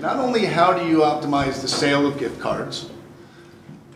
not only how do you optimize the sale of gift cards,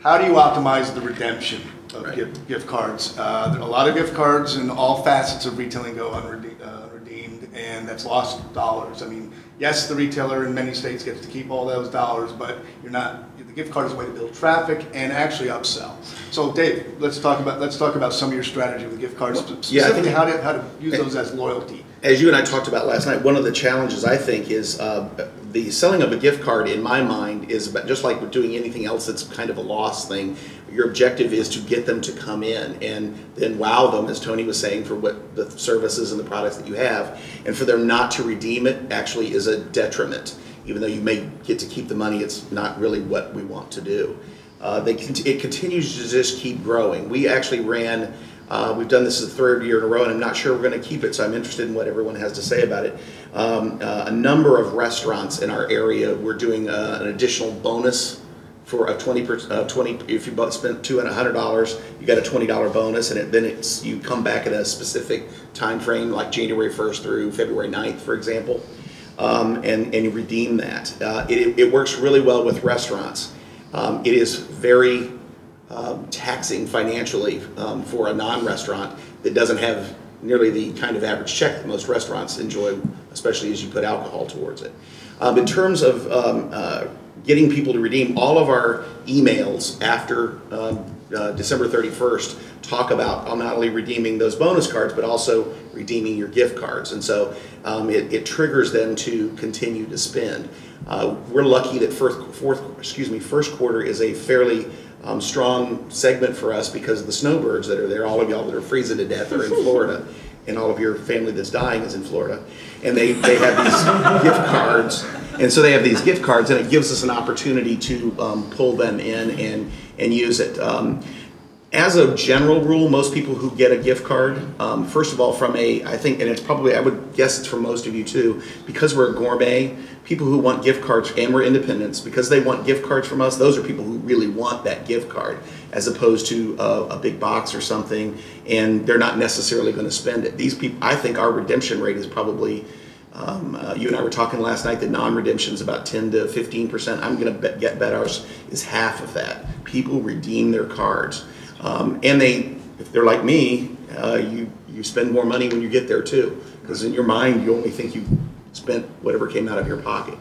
how do you optimize the redemption of gift cards? There are a lot of gift cards in all facets of retailing go unredeemed, and that's lost dollars. I mean, yes, the retailer in many states gets to keep all those dollars, but you're not. The gift card is a way to build traffic and actually upsell. So, Dave, let's talk about some of your strategy with gift cards. Specifically, how to use those as loyalty. As you and I talked about last night, one of the challenges I think is the selling of a gift card. In my mind, is about, just like we're doing anything else that's kind of a loss thing. Your objective is to get them to come in and then wow them, as Tony was saying, for what the services and the products that you have, and for them not to redeem it actually is a detriment. Even though you may get to keep the money, it's not really what we want to do. It continues to just keep growing. We actually ran, we've done this the third year in a row, and I'm not sure we're going to keep it, so I'm interested in what everyone has to say about it. A number of restaurants in our area, we're doing an additional bonus for a 20. If you spent $200, you got a $20 bonus, and then you come back at a specific time frame, like January 1st through February 9th, for example. And you redeem that. It works really well with restaurants. It is very taxing financially for a non-restaurant that doesn't have nearly the kind of average check that most restaurants enjoy, especially as you put alcohol towards it. In terms of getting people to redeem, all of our emails after December 31st talk about not only redeeming those bonus cards, but also redeeming your gift cards. And so it triggers them to continue to spend. We're lucky that first quarter is a fairly strong segment for us because of the snowbirds that are there. All of y'all that are freezing to death are in Florida, and all of your family that's dying is in Florida. And they have these gift cards. And so they have these gift cards, and it gives us an opportunity to pull them in and use it. As a general rule, most people who get a gift card, first of all, I think, and it's probably, I would guess it's for most of you too, because we're a gourmet, people who want gift cards, and we're independents, because they want gift cards from us, those are people who really want that gift card, as opposed to a big box or something, and they're not necessarily going to spend it. These people, I think our redemption rate is probably, you and I were talking last night that non-redemption is about 10 to 15%. I'm going to bet ours is half of that. People redeem their cards. And if they're like me, you spend more money when you get there too, because in your mind you only think you spent whatever came out of your pocket.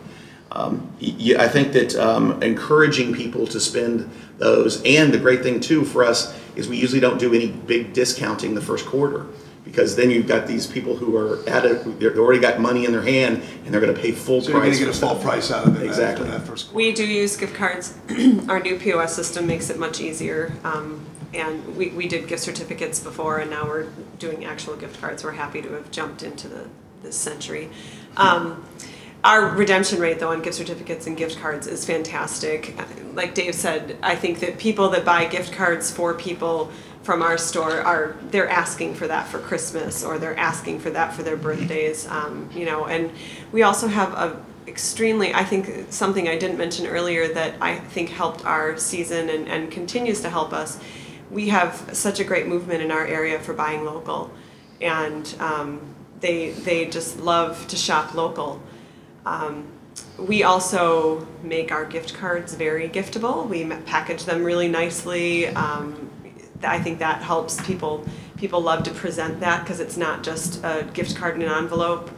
I think that encouraging people to spend those, and the great thing too for us is we usually don't do any big discounting the first quarter, because then you've got these people who are they've already got money in their hand and they're going to pay full price. So you're going to get a full price out of it. Exactly. That first quarter. We do use gift cards. Our new POS system makes it much easier. And we did gift certificates before, and now we're doing actual gift cards. We're happy to have jumped into this century. Our redemption rate, though, on gift certificates and gift cards is fantastic. Like Dave said, I think that people that buy gift cards for people from our store they're asking for that for Christmas, or they're asking for that for their birthdays. And we also have extremely, I think something I didn't mention earlier that I think helped our season and continues to help us. We have such a great movement in our area for buying local, and they just love to shop local. We also make our gift cards very giftable. We package them really nicely. I think that helps people. People love to present that because it's not just a gift card in an envelope.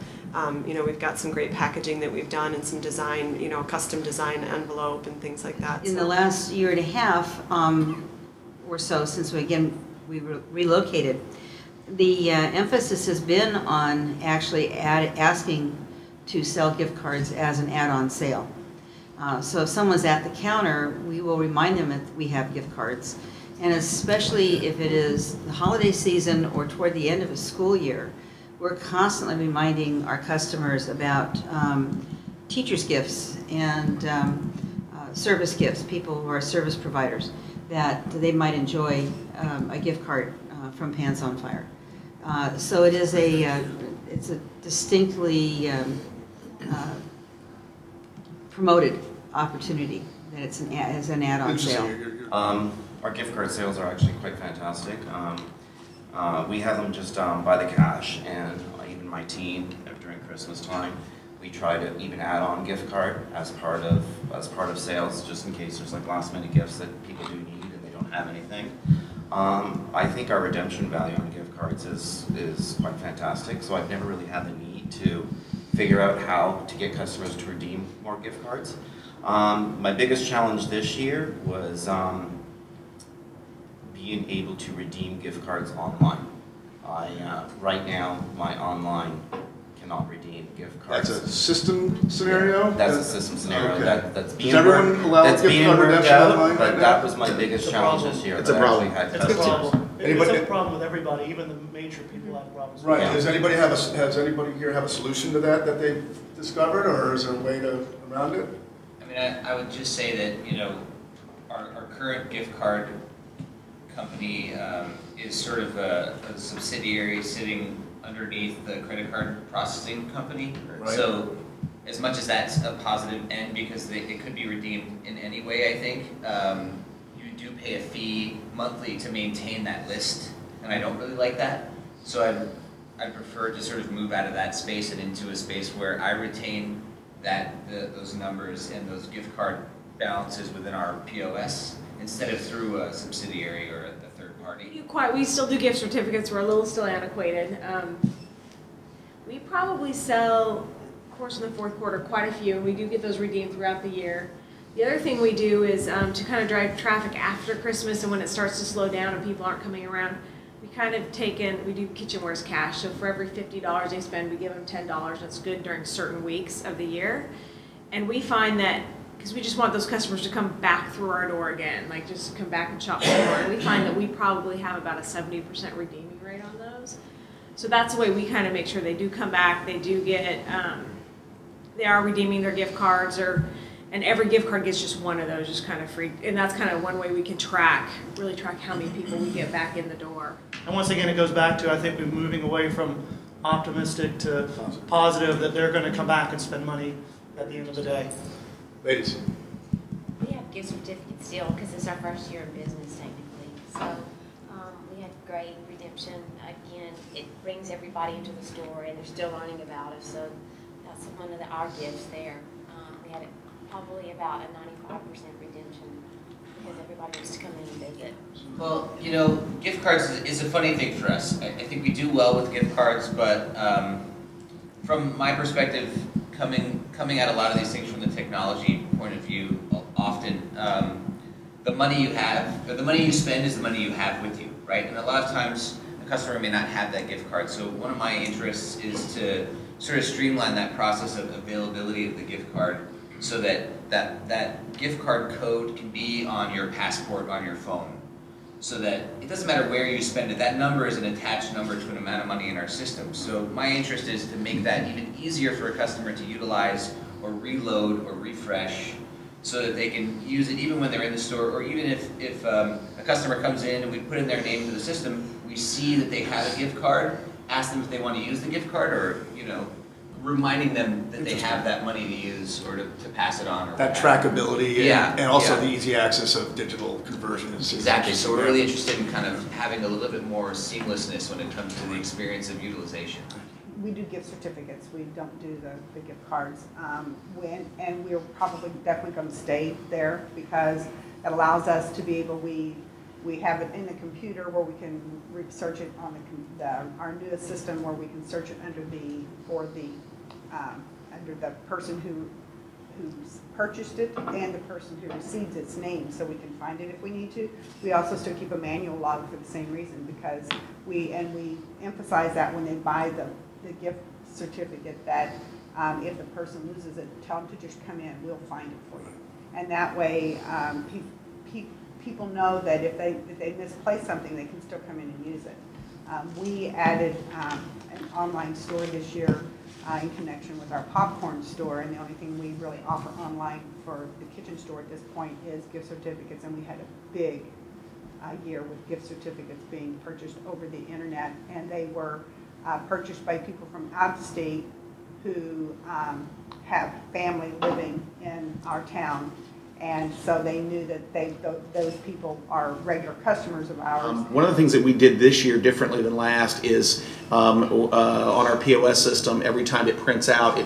We've got some great packaging that we've done and some design, custom design envelope and things like that. In the last year and a half or so, since we relocated, the emphasis has been on actually asking to sell gift cards as an add-on sale. So if someone's at the counter, we will remind them that we have gift cards. And especially if it is the holiday season or toward the end of a school year, we're constantly reminding our customers about teachers' gifts and service gifts, people who are service providers, that they might enjoy a gift card from Pans on Fire. So it is it's a distinctly promoted opportunity that it's an add-on sale. Our gift card sales are actually quite fantastic. We have them just by the cash, and even my team during Christmas time, We try to even add on gift card as part of sales, just in case there's like last minute gifts that people do need and they don't have anything. I think our redemption value on gift cards is quite fantastic. So I've never really had the need to figure out how to get customers to redeem more gift cards. My biggest challenge this year was being able to redeem gift cards online. Right now, my online cannot redeem gift cards. That's a system scenario? That's a system scenario. Okay. That's being Does everyone worked, allow that's gift being card worked redemption out, online but right that now? was my biggest It's a challenge problem. this year. It's a that I actually problem. had It's a customers. problem. It's Anybody- a problem with everybody, even the major people have problems. Right, Yeah. has anybody here have a solution to that they've discovered, or is there a way around it? I mean, I would just say that, you know, our current gift card company is sort of a subsidiary sitting underneath the credit card processing company. Right. So as much as that's a positive end, because it could be redeemed in any way, I think, you do pay a fee monthly to maintain that list, and I don't really like that. So I'd prefer to sort of move out of that space and into a space where I retain those numbers and those gift card balances within our POS instead of through a subsidiary or a third party. We still do gift certificates. We're a little still antiquated. We probably sell, of course, in the fourth quarter, quite a few, and we do get those redeemed throughout the year. The other thing we do is to kind of drive traffic after Christmas and when it starts to slow down and people aren't coming around, we do kitchenwares cash. So for every $50 they spend, we give them $10. That's good during certain weeks of the year. And we find that, because we just want those customers to come back through our door again, like just come back and shop more. And we find that we probably have about a 70% redeeming rate on those. So that's the way we kind of make sure they do come back. They do get, they are redeeming their gift cards, and every gift card gets just one of those, just kind of free. And that's kind of one way we can really track how many people we get back in the door. And once again, it goes back to, I think we're moving away from optimistic to positive, that they're going to come back and spend money at the end of the day. Ladies? We have gift certificates still because it's our first year of business technically. So we had great redemption. Again, it brings everybody into the store and they're still learning about us. So that's one of our gifts there. We had probably about a 95% redemption because everybody wants to come in and visit. Well, you know, gift cards is a funny thing for us. I think we do well with gift cards, but from my perspective, coming at a lot of these things from the technology point of view, often the money you have, or the money you spend is the money you have with you, right? And a lot of times a customer may not have that gift card. So one of my interests is to sort of streamline that process of availability of the gift card so that that gift card code can be on your passport on your phone. So that it doesn't matter where you spend it, that number is an attached number to an amount of money in our system. So my interest is to make that even easier for a customer to utilize or reload or refresh so that they can use it even when they're in the store, or even if a customer comes in and we put in their name into the system, we see that they have a gift card, ask them if they want to use the gift card, or, you know, reminding them that they have that money to use or to pass it on. Or That trackability and also the easy access of digital conversion. Exactly, so we're really interested in kind of having a little bit more seamlessness when it comes to the experience of utilization. We do gift certificates. We don't do the gift cards. And we're probably definitely going to stay there because it allows us to be able, we have it in the computer where we can search it on our newest system where we can search it under the person who's purchased it and the person who receives its name, so we can find it if we need to. We also still keep a manual log for the same reason, because we emphasize that when they buy the gift certificate, that if the person loses it, tell them to just come in, we'll find it for you. And that way people know that if they misplace something, they can still come in and use it. We added an online store this year in connection with our popcorn store, and the only thing we really offer online for the kitchen store at this point is gift certificates, and we had a big year with gift certificates being purchased over the internet, and they were purchased by people from out of state who have family living in our town, And so they knew that those people are regular customers of ours. One of the things that we did this year differently than last is on our POS system, every time it prints out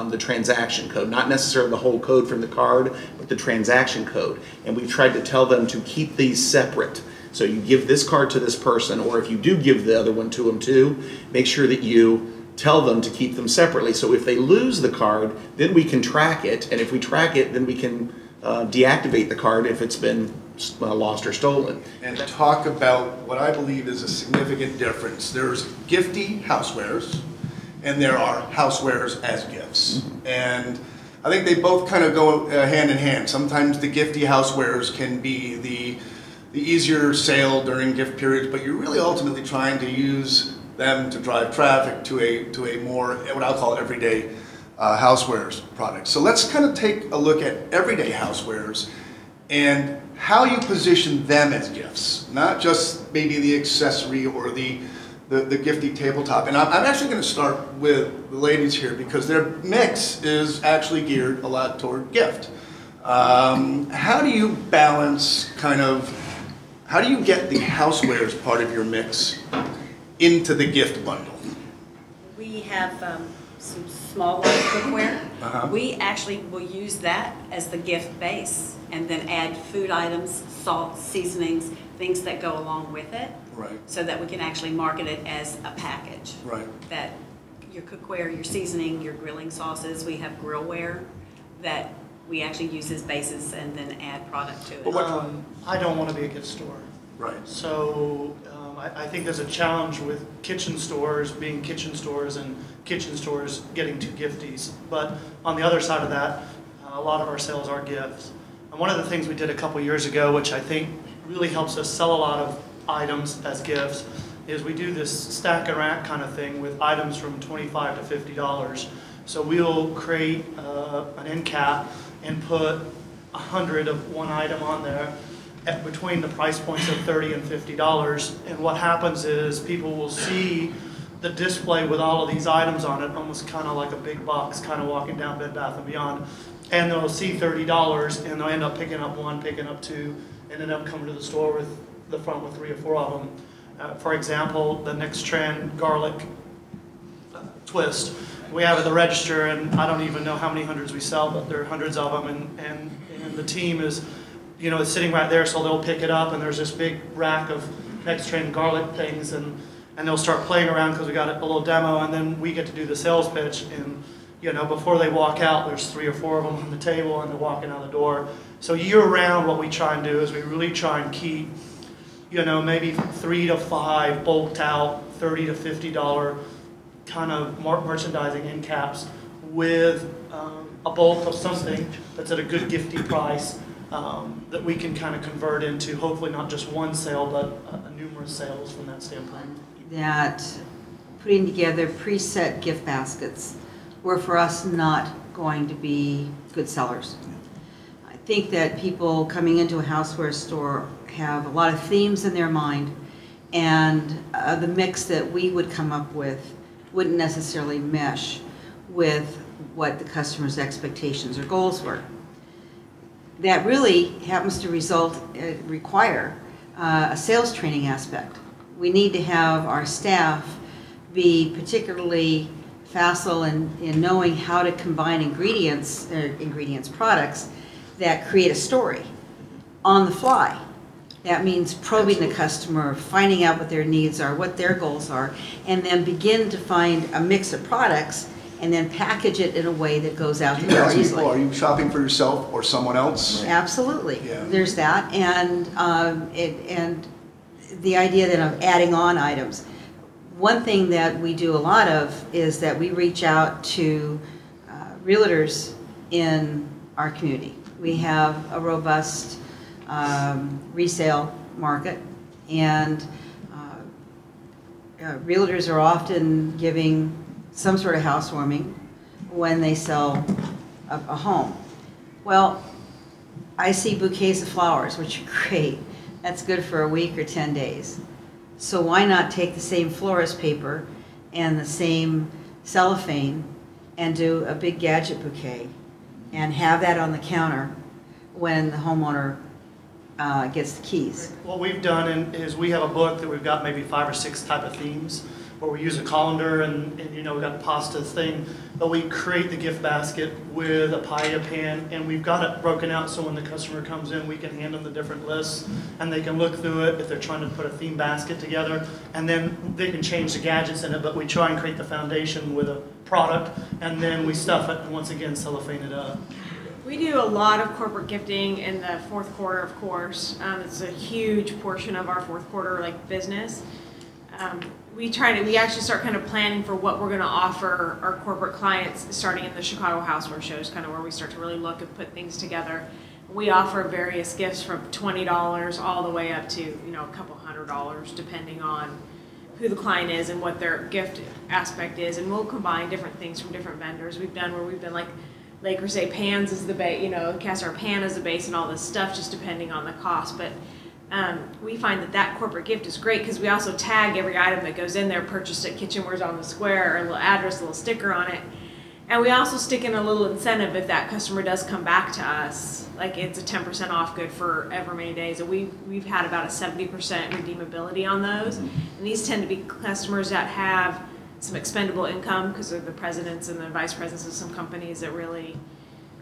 the transaction code, not necessarily the whole code from the card, but the transaction code. And we've tried to tell them to keep these separate. So you give this card to this person, or if you do give the other one to them too, make sure that you tell them to keep them separately. So if they lose the card, then we can track it, and if we track it, then we can deactivate the card if it's been lost or stolen. And talk about what I believe is a significant difference. There's gifty housewares, and there are housewares as gifts. Mm-hmm. And I think they both kind of go hand in hand. Sometimes the gifty housewares can be the easier sale during gift periods, but you're really ultimately trying to use them to drive traffic to a more, what I'll call everyday housewares products. So let's kind of take a look at everyday housewares and how you position them as gifts, not just maybe the accessory or the gifty tabletop. And I'm actually going to start with the ladies here because their mix is actually geared a lot toward gift. How do you balance how do you get the housewares part of your mix into the gift bundle? We have some small line cookware. Uh-huh. We actually will use that as the gift base and then add food items, salt, seasonings, things that go along with it. Right. So that we can actually market it as a package. Right. That your cookware, your seasoning, your grilling sauces, we have grillware that we actually use as bases and then add product to it. I don't want to be a gift store. Right. So I think there's a challenge with kitchen stores being kitchen stores and kitchen stores getting too gifties. But on the other side of that, a lot of our sales are gifts. And one of the things we did a couple years ago, which I think really helps us sell a lot of items as gifts, is we do this stack and rack kind of thing with items from $25 to $50. So we'll create an end cap and put 100 of one item on there between the price points of $30 and $50. And what happens is people will see the display with all of these items on it, almost kind of like a big box, kind of walking down Bed Bath & Beyond. And they'll see $30 and they'll end up picking up one, picking up two, and end up coming to the store with the front with 3 or 4 of them. For example, the next trend, garlic twist. We have at the register, and I don't even know how many hundreds we sell, but there are hundreds of them, and the team is, it's sitting right there, so they'll pick it up, and there's this big rack of next trend garlic things, and they'll start playing around because we got a little demo, and then we get to do the sales pitch, and before they walk out, there's 3 or 4 of them on the table, and they're walking out the door. So year round, what we try and do is we really try and keep, maybe 3 to 5 bulked out, $30 to $50 kind of merchandising end caps with a bulk of something that's at a good gifty price that we can kind of convert into hopefully not just one sale, but numerous sales from that standpoint. That putting together preset gift baskets were for us not going to be good sellers. I think that people coming into a houseware store have a lot of themes in their mind, and the mix that we would come up with wouldn't necessarily mesh with what the customer's expectations or goals were. That really happens to require a sales training aspect. We need to have our staff be particularly facile in knowing how to combine products that create a story on the fly. That means probing the customer, finding out what their needs are, what their goals are, and then begin to find a mix of products and then package it in a way that goes out the door easily. Are you shopping for yourself or someone else? Absolutely. Yeah. There's that, and the idea then of adding on items. One thing that we do a lot of is that we reach out to realtors in our community. We have a robust resale market, and realtors are often giving some sort of housewarming when they sell a home. Well, I see bouquets of flowers, which are great. That's good for a week or 10 days. So why not take the same florist paper and the same cellophane and do a big gadget bouquet and have that on the counter when the homeowner gets the keys. What we've done is we have a book that we've got maybe 5 or 6 type of themes where we use a colander and you know, we've got pasta thing, but we create the gift basket with a paella pan, and we've got it broken out so when the customer comes in, we can hand them the different lists and they can look through it if they're trying to put a theme basket together, and then they can change the gadgets in it, but we try and create the foundation with a product, and then we stuff it and once again cellophane it up. We do a lot of corporate gifting in the fourth quarter, of course. It's a huge portion of our fourth quarter like business. We actually start kind of planning for what we're going to offer our corporate clients starting in the Chicago Housewares shows, kind of where we start to really look and put things together. We offer various gifts from $20 all the way up to, you know, a couple $100 depending on who the client is and what their gift aspect is, and we'll combine different things from different vendors. We've been like Lakers say pans is the base, you know, cast iron pan is the base and all this stuff, just depending on the cost. But we find that corporate gift is great because we also tag every item that goes in there, purchased at Kitchenware's on the square, a little address, a little sticker on it. And we also stick in a little incentive if that customer does come back to us. Like it's a 10% off good for ever many days. And we've had about a 70% redeemability on those. And these tend to be customers that have some expendable income because they're the presidents and the vice presidents of some companies that really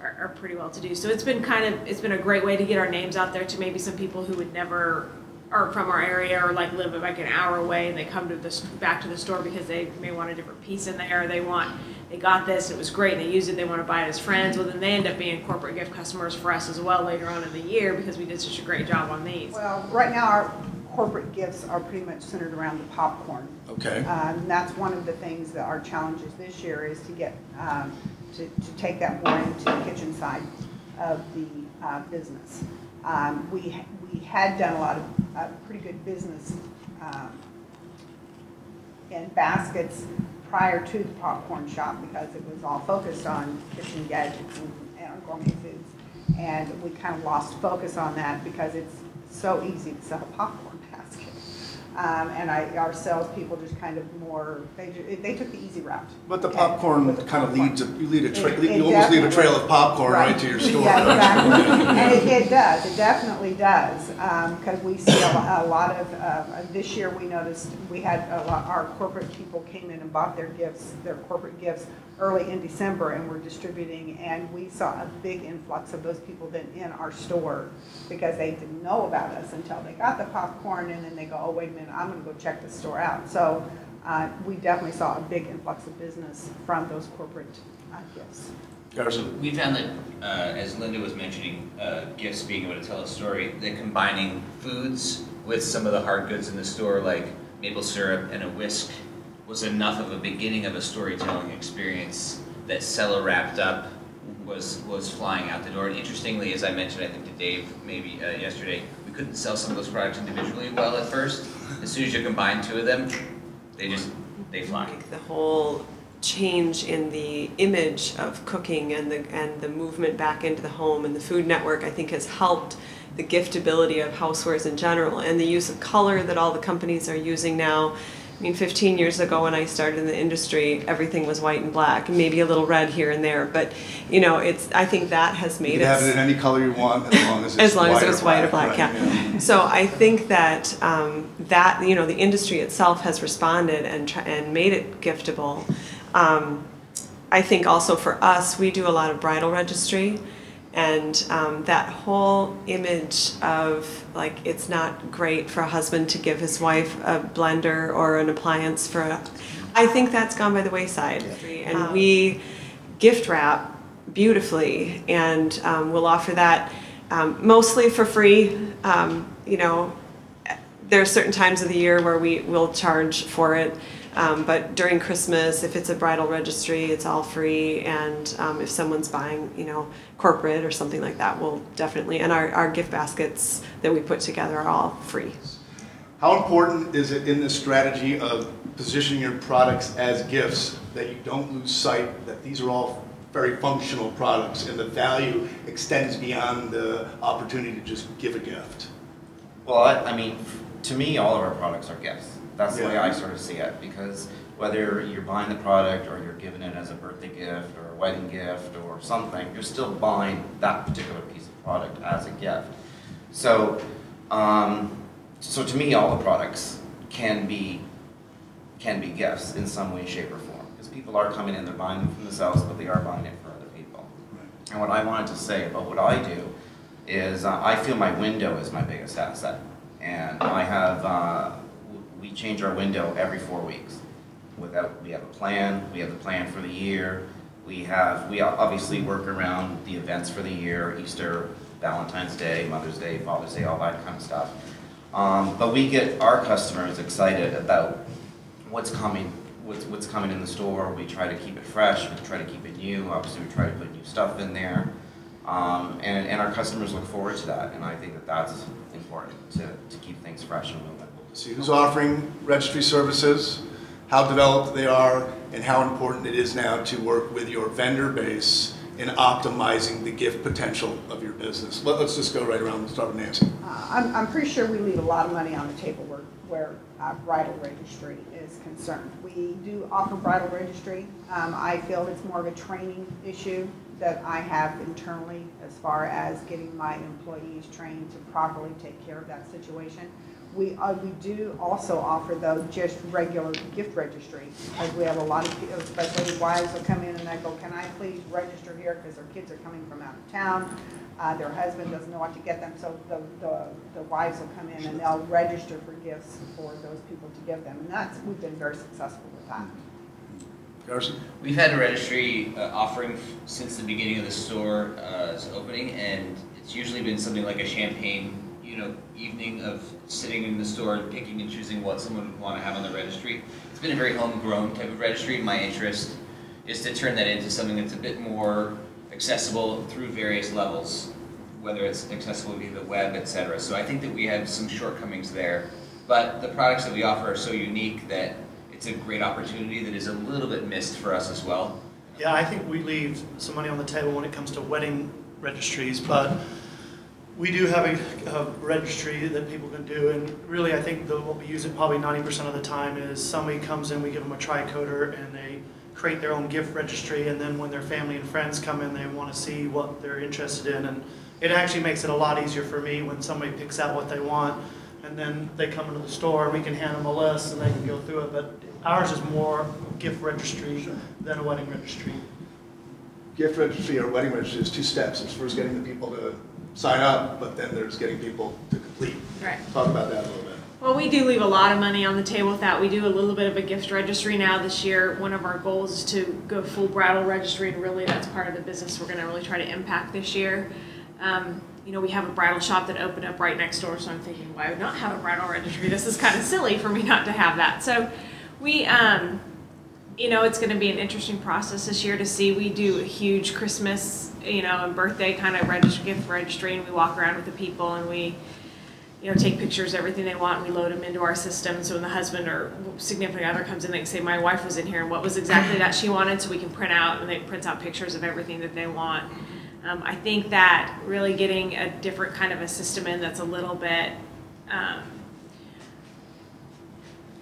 are pretty well to do. So it's been a great way to get our names out there to maybe some people who would never are from our area or like live like an hour away, and they come to back to the store because they may want a different piece in there. They got this, it was great, and they use it, they want to buy it as friends. Well, then they end up being corporate gift customers for us as well later on in the year because we did such a great job on these. Well, right now our corporate gifts are pretty much centered around the popcorn. Okay. And that's one of the things that our challenges this year is to get to take that more into the kitchen side of the business. We had done a lot of pretty good business in baskets prior to the popcorn shop because it was all focused on kitchen gadgets and gourmet foods. And we kind of lost focus on that because it's so easy to sell a popcorn basket. And our salespeople just kind of they took the easy route. But the popcorn kind of leads you almost definitely leave a trail of popcorn right to your store. Yeah, exactly. And it does. It definitely does. Because we see a lot of this year. We noticed we had our corporate people came in and bought their corporate gifts early in December, and we're distributing. And we saw a big influx of those people then in our store because they didn't know about us until they got the popcorn, and then they go, oh wait a minute, I'm going to go check the store out. So we definitely saw a big influx of business from those corporate gifts. Garrison. We found that, as Linda was mentioning, gifts being able to tell a story, that combining foods with some of the hard goods in the store, like maple syrup and a whisk, was enough of a beginning of a storytelling experience that cello wrapped up was flying out the door. And interestingly, as I mentioned, I think to Dave maybe yesterday, we couldn't sell some of those products individually well at first. As soon as you combine two of them, they fly. The whole change in the image of cooking and the movement back into the home and the Food Network, I think, has helped the giftability of housewares in general, and the use of color that all the companies are using now. I mean, 15 years ago when I started in the industry, everything was white and black, and maybe a little red here and there. But you know, I think that has made You can have it in any color you want, as long as it's white or black. Right, yeah. So I think that that you know, the industry itself has responded and made it giftable. I think also for us, we do a lot of bridal registry. And that whole image of, like, it's not great for a husband to give his wife a blender or an appliance I think that's gone by the wayside. And we gift wrap beautifully, and we'll offer that mostly for free. You know, there are certain times of the year where we will charge for it. But during Christmas, if it's a bridal registry, it's all free. And if someone's buying, you know, corporate or something like that, we'll definitely, and our gift baskets that we put together are all free. How important is it in this strategy of positioning your products as gifts that you don't lose sight that these are all very functional products and the value extends beyond the opportunity to just give a gift? Well, I mean, to me, all of our products are gifts. That's the way I sort of see it, because whether you're buying the product or you're giving it as a birthday gift or a wedding gift or something, you're still buying that particular piece of product as a gift. So, so to me, all the products can be gifts in some way, shape, or form. Because people are coming in, they're buying them from themselves, but they are buying it for other people. Right. And what I wanted to say about what I do is I feel my window is my biggest asset. And I have, we change our window every 4 weeks. We have a plan, we have the plan for the year. We obviously work around the events for the year, Easter, Valentine's Day, Mother's Day, Father's Day, all that kind of stuff. But we get our customers excited about what's coming in the store. We try to keep it fresh, we try to keep it new. Obviously, we try to put new stuff in there. And our customers look forward to that, and I think that that's important to keep things fresh and moving. See who's offering registry services, how developed they are, and how important it is now to work with your vendor base in optimizing the gift potential of your business. Let's just go right around and start with Nancy. I'm pretty sure we leave a lot of money on the table where bridal registry is concerned. We do offer bridal registry. I feel it's more of a training issue that I have internally as far as getting my employees trained to properly take care of that situation. We do also offer, though, just regular gift registry, as we have a lot of people, especially wives will come in and they go, can I please register here because their kids are coming from out of town, their husband doesn't know what to get them, so the wives will come in and they'll register for gifts for those people to give them, and we've been very successful with that. Carson? We've had a registry offering since the beginning of the store's opening, and it's usually been something like a champagne evening of sitting in the store and picking and choosing what someone would want to have on the registry. It's been a very homegrown type of registry. My interest is to turn that into something that's a bit more accessible through various levels, whether it's accessible via the web, etc. So I think that we have some shortcomings there, but the products that we offer are so unique that it's a great opportunity that is a little bit missed for us as well. Yeah, I think we leave some money on the table when it comes to wedding registries, but we do have a registry that people can do, and really I think what we use it probably 90% of the time is somebody comes in, we give them a tricoder, and they create their own gift registry, and then when their family and friends come in, they want to see what they're interested in, and it actually makes it a lot easier for me when somebody picks out what they want, and then they come into the store, we can hand them a list, and they can go through it, but ours is more gift registry than a wedding registry. Gift registry or wedding registry is 2 steps. It's first getting the people to sign up, but then there's getting people to complete. Right. Talk about that a little bit. Well, we do leave a lot of money on the table with that. We do a little bit of a gift registry now this year. One of our goals is to go full bridal registry, and really that's part of the business we're going to really try to impact this year. We have a bridal shop that opened up right next door, so I'm thinking, why would not have a bridal registry? This is kind of silly for me not to have that. So we, it's going to be an interesting process this year to see. We do a huge Christmas, and birthday kind of gift registry, and we walk around with the people and we, take pictures, everything they want, and we load them into our system. So when the husband or significant other comes in, they can say, my wife was in here and what was exactly that she wanted, so we can print out, and they print out pictures of everything that they want. I think that really getting a different kind of a system in that's a little bit,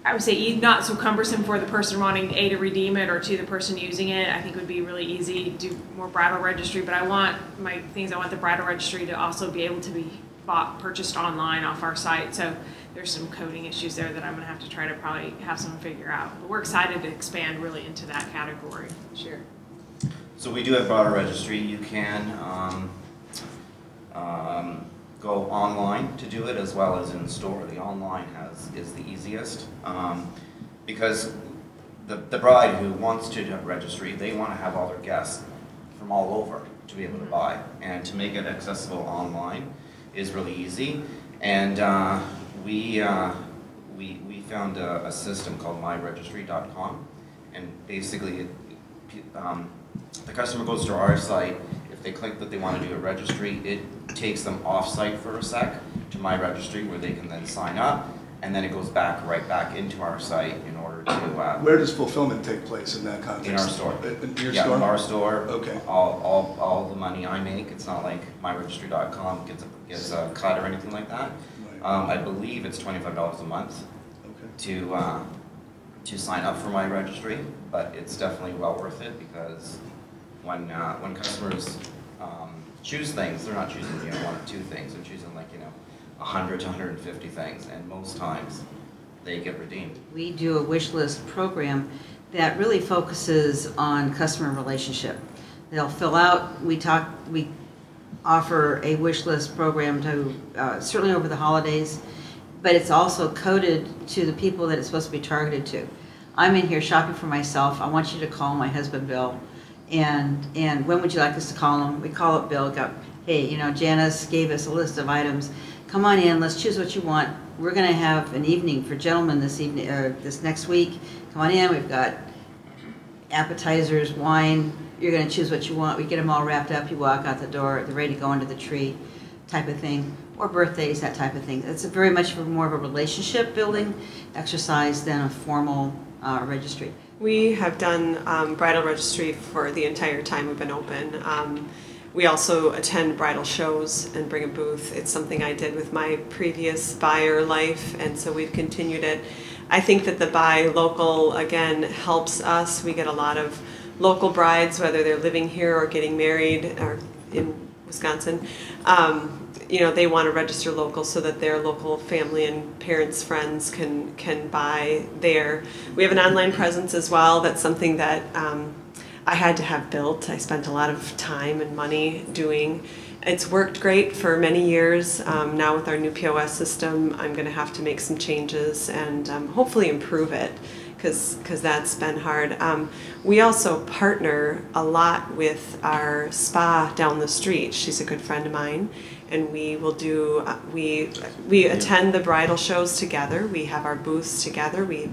I would say not so cumbersome for the person wanting A, to redeem it, or 2, the person using it. I think would be really easy to do more bridal registry, but I want the bridal registry to also be able to be purchased online off our site. So there's some coding issues there that I'm going to have to try to probably have someone figure out. But we're excited to expand really into that category this year. So we do have bridal registry. You can go online to do it as well as in store. The online is the easiest because the bride who wants to have registry, they want to have all their guests from all over to be able to buy, and to make it accessible online is really easy. And we found a system called myregistry.com, and basically the customer goes to our site. If they click that they want to do a registry, it takes them off-site for a sec to my registry, where they can then sign up, and then it goes right back into our site in order to... Where does fulfillment take place in that context? In our store. In your store? In our store. Okay. All the money I make, it's not like myregistry.com gets a cut or anything like that. Right. I believe it's $25 a month to to sign up for my registry, but it's definitely well worth it because when customers choose things, they're not choosing, you know, 1 or 2 things. They're choosing, like, you know, 100 to 150 things, and most times they get redeemed. We do a wish list program that really focuses on customer relationship. They'll fill out, we offer a wish list program to, certainly over the holidays, but it's also coded to the people that it's supposed to be targeted to. I'm in here shopping for myself. I want you to call my husband, Bill. And when would you like us to call him? We call up Bill, go, hey, you know, Janice gave us a list of items. Come on in, let's choose what you want. We're gonna have an evening for gentlemen this evening, this next week. Come on in, we've got appetizers, wine. You're gonna choose what you want. We get them all wrapped up. You walk out the door, they're ready to go under the tree, type of thing. Or birthdays, that type of thing. It's very much more of a relationship building exercise than a formal registry. We have done bridal registry for the entire time we've been open. We also attend bridal shows and bring a booth. It's something I did with my previous buyer life, and so we've continued it. I think that the buy local, again, helps us. We get a lot of local brides, whether they're living here or getting married or in Wisconsin. You know, they want to register local so that their local family and parents, friends can buy there. We have an online presence as well. That's something that I had to have built. I spent a lot of time and money doing. It's worked great for many years. Now with our new POS system, I'm going to have to make some changes and hopefully improve it, because that's been hard. We also partner a lot with our spa down the street. She's a good friend of mine, and we will do, we attend the bridal shows together. We have our booths together. We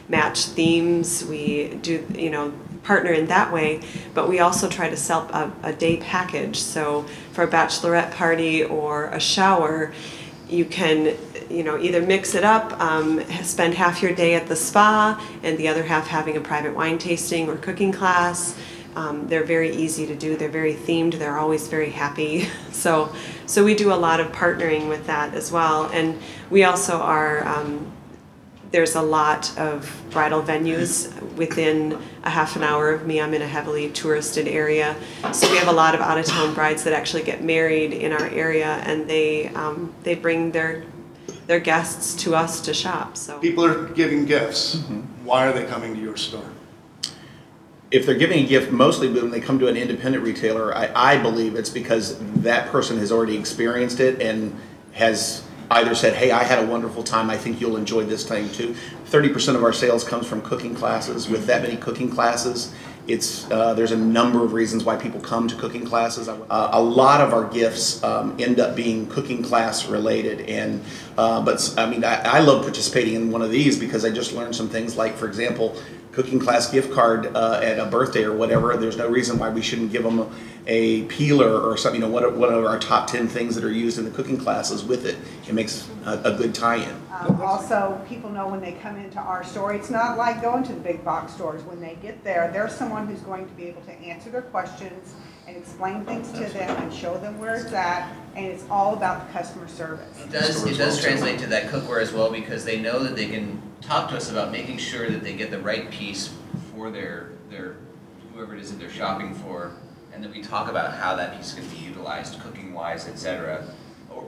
match themes. We do, you know, partner in that way, but we also try to sell a day package. So for a bachelorette party or a shower, you can, you know, either mix it up, spend half your day at the spa and the other half having a private wine tasting or cooking class. They're very easy to do. They're very themed. They're always very happy. So we do a lot of partnering with that as well. And we also are, there's a lot of bridal venues within a half an hour of me. I'm in a heavily touristed area. So we have a lot of out-of-town brides that actually get married in our area, and they bring their guests to us to shop. So People are giving gifts. Why are they coming to your store? If they're giving a gift, mostly when they come to an independent retailer, I believe it's because that person has already experienced it and has either said, hey, I had a wonderful time, I think you'll enjoy this time too. 30% of our sales comes from cooking classes. With that many cooking classes, it's there's a number of reasons why people come to cooking classes. A lot of our gifts end up being cooking class related, and but I mean, I love participating in one of these because I just learned some things, like, for example, cooking class gift card at a birthday or whatever. There's no reason why we shouldn't give them a peeler or something. You know, what are our top 10 things that are used in the cooking classes with it? It makes a good tie-in. Also, people know when they come into our store, it's not like going to the big box stores. When they get there, there's someone who's going to be able to answer their questions and explain things to them and show them where it's at, and it's all about the customer service. It does translate to that cookware as well, because they know that they can talk to us about making sure that they get the right piece for their whoever it is that they're shopping for, and that we talk about how that piece can be utilized cooking-wise, etc.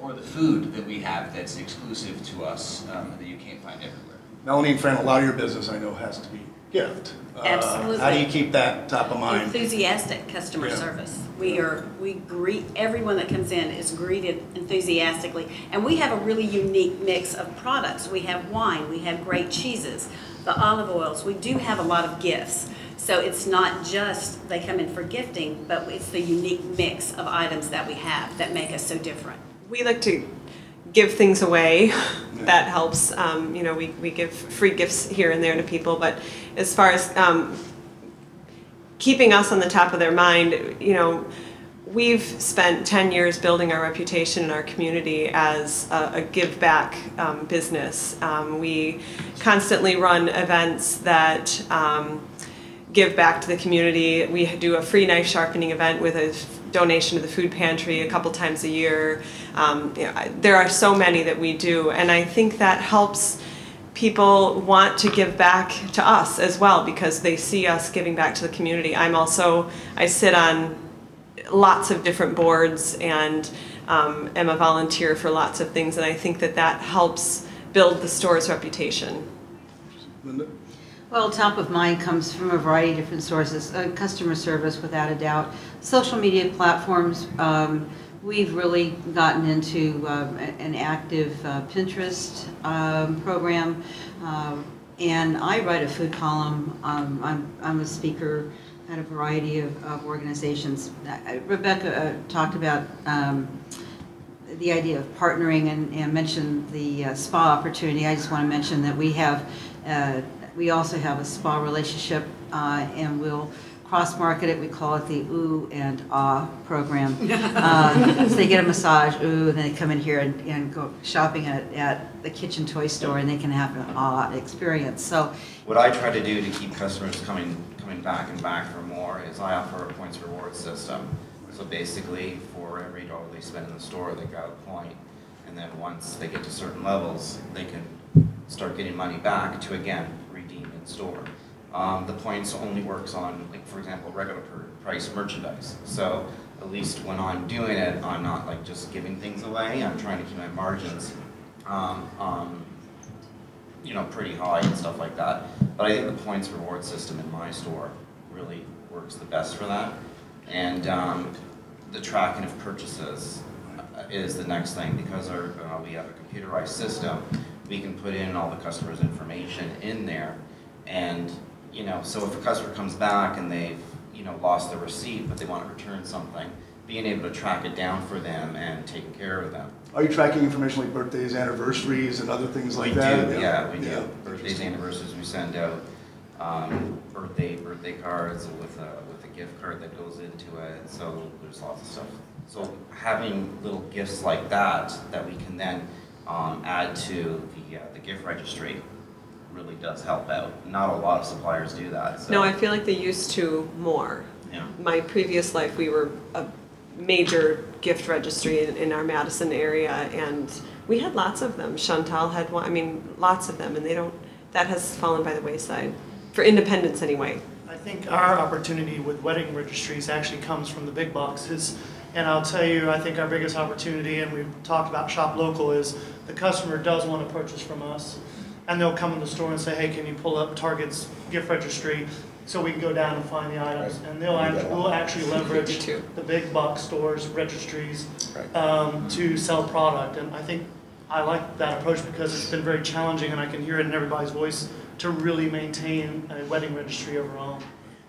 Or the food that we have that's exclusive to us that you can't find everywhere. Melanie and Fran, a lot of your business I know has to be gift. Absolutely. How do you keep that top of mind? Enthusiastic customer Yeah. service. We greet everyone that comes in is greeted enthusiastically, and we have a really unique mix of products. We have wine, we have great cheeses, the olive oils. We do have a lot of gifts, so it's not just they come in for gifting, but it's the unique mix of items that we have that make us so different. we like to give things away. That helps. You know, we give free gifts here and there to people, but as far as keeping us on the top of their mind, you know, we've spent 10 years building our reputation in our community as a give back business. We constantly run events that give back to the community. We do a free knife sharpening event with a donation to the food pantry a couple times a year. You know, there are so many that we do, and I think that helps people want to give back to us as well because they see us giving back to the community. I sit on lots of different boards and am a volunteer for lots of things, and I think that helps build the store's reputation. Linda? Well, top of mind comes from a variety of different sources. Customer service, without a doubt. Social media platforms. We've really gotten into an active Pinterest program, and I write a food column. I'm a speaker at a variety of organizations. Rebecca talked about the idea of partnering and mentioned the spa opportunity. I just want to mention that we also have a spa relationship, and we'll cross-market it. We call it the Ooh and Ah program. So they get a massage, ooh, and then they come in here and go shopping at the kitchen toy store, and they can have an Ah experience. So what I try to do to keep customers coming back and back for more is I offer a points reward system. So basically, for every dollar they spend in the store, they got a point, and then once they get to certain levels, they can start getting money back to again redeem in store. The points only works on, like, for example, regular price merchandise. So at least when I'm doing it, I'm not like just giving things away. I'm trying to keep my margins, you know, pretty high and stuff like that. But I think the points reward system in my store really works the best for that. And the tracking of purchases is the next thing, because we have a computerized system. We can put in all the customer's information in there, and you know, so if a customer comes back and they've, you know, lost their receipt but they want to return something, being able to track it down for them and taking care of them. Are you tracking information like birthdays, anniversaries, and other things like that? We do, yeah, we do. Birthdays, anniversaries, we send out birthday cards with a gift card that goes into it. So there's lots of stuff. So having little gifts like that we can then add to the gift registry really does help out. Not a lot of suppliers do that. So. No, I feel like they used to more. Yeah. My previous life, we were a major gift registry in our Madison area, and we had lots of them. Chantal had one. I mean, lots of them, and that has fallen by the wayside for independents anyway. I think our opportunity with wedding registries actually comes from the big boxes. And I'll tell you, I think our biggest opportunity, and we've talked about shop local, is the customer does want to purchase from us. And they'll come in the store and say, hey, can you pull up Target's gift registry so we can go down and find the items? Right. And we'll actually leverage the big box stores, registries, to sell product. And I think I like that approach because it's been very challenging, and I can hear it in everybody's voice, to really maintain a wedding registry overall.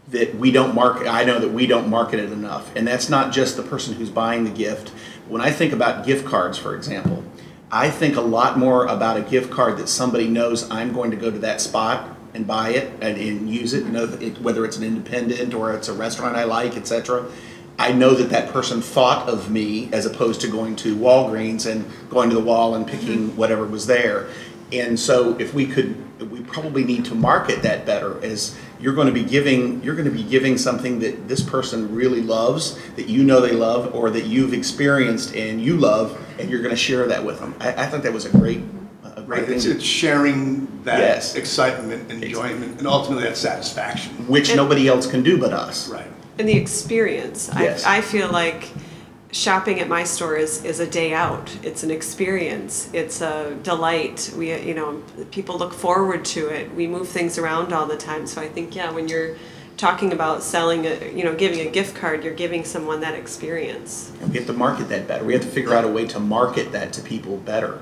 That we don't market, I know that we don't market it enough. And that's not just the person who's buying the gift. When I think about gift cards, for example, I think a lot more about a gift card that somebody knows I'm going to go to that spot and buy it and use it, whether it's an independent or it's a restaurant I like, etc. I know that person thought of me as opposed to going to Walgreens and going to the wall and picking whatever was there. And so if we probably need to market that better, as you're going to be giving something that this person really loves, that you know they love, or that you've experienced and you love, and you're going to share that with them. I think that was a great thing. It's sharing that excitement and enjoyment, and ultimately that satisfaction, which nobody else can do but us. Right. And the experience. Yes. I feel like shopping at my store is a day out. It's an experience. It's a delight. People look forward to it. We move things around all the time. So I think, when you're talking about selling giving a gift card, you're giving someone that experience. And we have to market that better. We have to figure out a way to market that to people better.